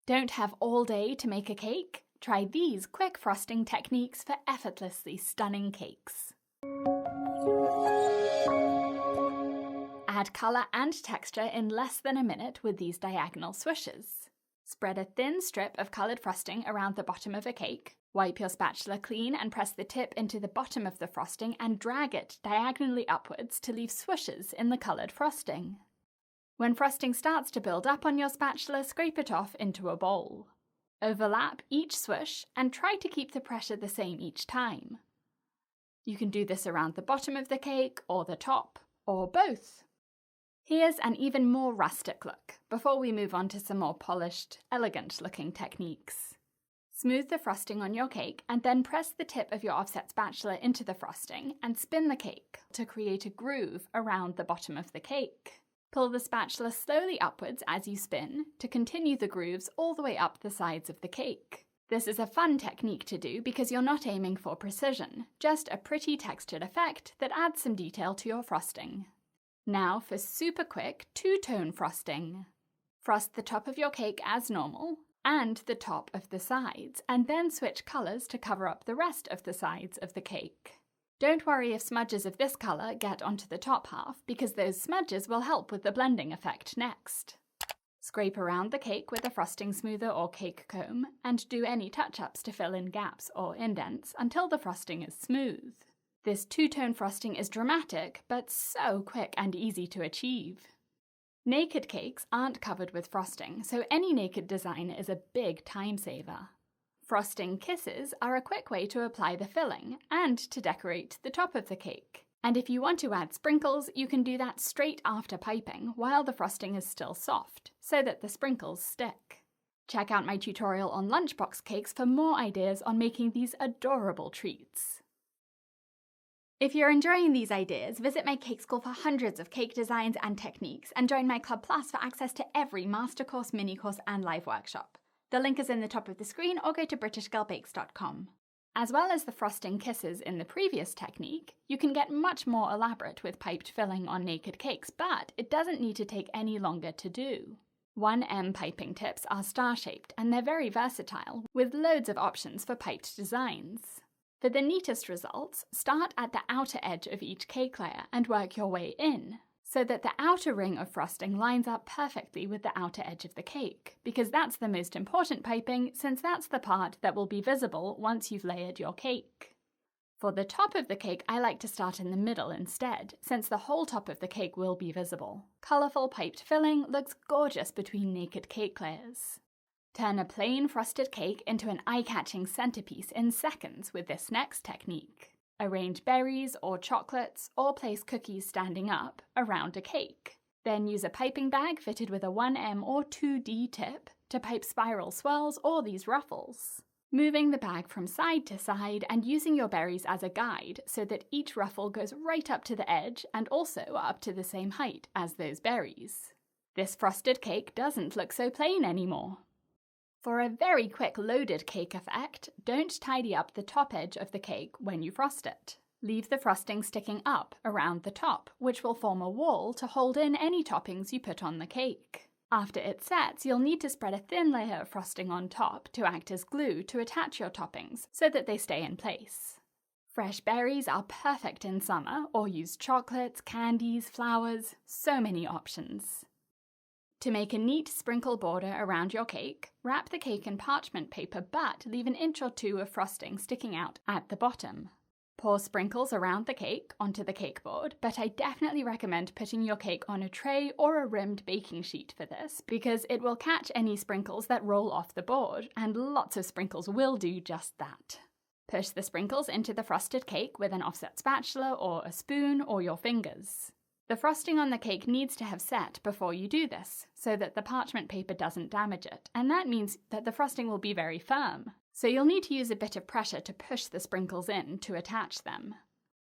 Don't have all day to make a cake? Try these quick frosting techniques for effortlessly stunning cakes. Add colour and texture in less than a minute with these diagonal swishes. Spread a thin strip of coloured frosting around the bottom of a cake. Wipe your spatula clean and press the tip into the bottom of the frosting and drag it diagonally upwards to leave swishes in the coloured frosting. When frosting starts to build up on your spatula, scrape it off into a bowl. Overlap each swish and try to keep the pressure the same each time. You can do this around the bottom of the cake or the top, or both. Here's an even more rustic look, before we move on to some more polished, elegant-looking techniques. Smooth the frosting on your cake and then press the tip of your offset spatula into the frosting and spin the cake to create a groove around the bottom of the cake. Pull the spatula slowly upwards as you spin to continue the grooves all the way up the sides of the cake. This is a fun technique to do because you're not aiming for precision, just a pretty textured effect that adds some detail to your frosting. Now for super quick two-tone frosting. Frost the top of your cake as normal and the top of the sides, and then switch colours to cover up the rest of the sides of the cake. Don't worry if smudges of this colour get onto the top half, because those smudges will help with the blending effect next. Scrape around the cake with a frosting smoother or cake comb, and do any touch-ups to fill in gaps or indents until the frosting is smooth. This two-tone frosting is dramatic, but so quick and easy to achieve. Naked cakes aren't covered with frosting, so any naked design is a big time saver. Frosting kisses are a quick way to apply the filling and to decorate the top of the cake. And if you want to add sprinkles, you can do that straight after piping while the frosting is still soft, so that the sprinkles stick. Check out my tutorial on lunchbox cakes for more ideas on making these adorable treats. If you're enjoying these ideas, visit my cake school for hundreds of cake designs and techniques, and join my Club Plus for access to every master course, mini course, and live workshop. The link is in the top of the screen, or go to britishgirlbakes.com. As well as the frosting kisses in the previous technique, you can get much more elaborate with piped filling on naked cakes, but it doesn't need to take any longer to do. 1M piping tips are star-shaped, and they're very versatile, with loads of options for piped designs. For the neatest results, start at the outer edge of each cake layer and work your way in, so that the outer ring of frosting lines up perfectly with the outer edge of the cake, because that's the most important piping, since that's the part that will be visible once you've layered your cake. For the top of the cake, I like to start in the middle instead, since the whole top of the cake will be visible. Colourful piped filling looks gorgeous between naked cake layers. Turn a plain frosted cake into an eye-catching centerpiece in seconds with this next technique. Arrange berries or chocolates or place cookies standing up around a cake. Then use a piping bag fitted with a 1M or 2D tip to pipe spiral swirls or these ruffles. Moving the bag from side to side and using your berries as a guide so that each ruffle goes right up to the edge and also up to the same height as those berries. This frosted cake doesn't look so plain anymore. For a very quick loaded cake effect, don't tidy up the top edge of the cake when you frost it. Leave the frosting sticking up around the top, which will form a wall to hold in any toppings you put on the cake. After it sets, you'll need to spread a thin layer of frosting on top to act as glue to attach your toppings so that they stay in place. Fresh berries are perfect in summer, or use chocolates, candies, flowers, so many options. To make a neat sprinkle border around your cake, wrap the cake in parchment paper but leave an inch or two of frosting sticking out at the bottom. Pour sprinkles around the cake onto the cake board, but I definitely recommend putting your cake on a tray or a rimmed baking sheet for this, because it will catch any sprinkles that roll off the board, and lots of sprinkles will do just that. Push the sprinkles into the frosted cake with an offset spatula or a spoon or your fingers. The frosting on the cake needs to have set before you do this, so that the parchment paper doesn't damage it, and that means that the frosting will be very firm. So you'll need to use a bit of pressure to push the sprinkles in to attach them.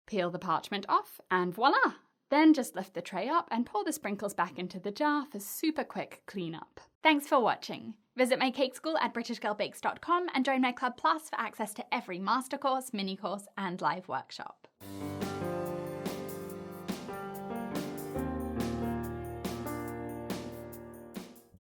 Peel the parchment off, and voila! Then just lift the tray up and pour the sprinkles back into the jar for super quick cleanup. Thanks for watching! Visit my cake school at britishgirlbakes.com and join my Club Plus for access to every master course, mini course, and live workshop.